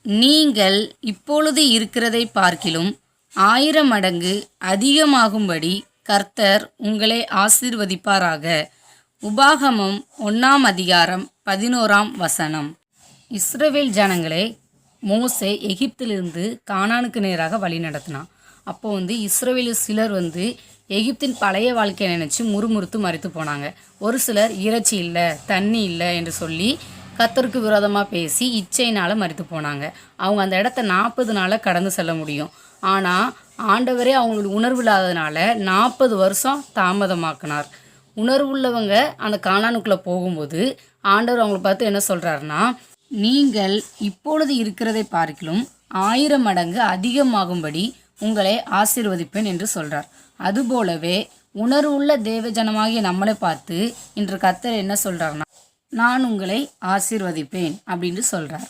நீங்கள் இப்பொழுது இருக்கிறதை பார்க்கிலும் 1000 மடங்கு அதிகமாகும்படி கர்த்தர் உங்களை ஆசீர்வதிப்பாராக. உபாகமம் 1ஆம் அதிகாரம் 11ஆம் வசனம். இஸ்ரவேல் ஜனங்களை மோசே எகிப்திலிருந்து கானானுக்கு நேராக வழி நடத்தினான். அப்போ இஸ்ரவேல் சிலர் எகிப்தின் பழைய வாழ்க்கையை நினச்சி முறுமுறுத்து மறித்து போனாங்க. ஒரு சிலர் இறைச்சி இல்லை, தண்ணி இல்லை என்று சொல்லி கர்த்தருக்கு விரோதமாக பேசி இச்சையினால் மறித்து போனாங்க. அவங்க அந்த இடத்த 40 நாளில் கடந்து செல்ல முடியும். ஆனால் ஆண்டவரே அவங்களுக்கு உணர்வு இல்லாததுனால 40 வருஷம் தாமதமாக்கினார். உணர்வு உள்ளவங்க அந்த கானானுக்குள்ளே போகும்போது ஆண்டவர் அவங்களை பார்த்து என்ன சொல்கிறாருன்னா, நீங்கள் இப்பொழுது இருக்கிறதை பார்க்கிலும் 1000 மடங்கு அதிகமாகும்படி உங்களை ஆசீர்வதிப்பேன் என்று சொல்கிறார். அதுபோலவே உணர்வுள்ள தேவஜனமாகிய நம்மளை பார்த்து இன்று கர்த்தர் என்ன சொல்கிறாருன்னா, நான் உங்களை ஆசீர்வதிப்பேன் அப்படின்னு சொல்கிறார்.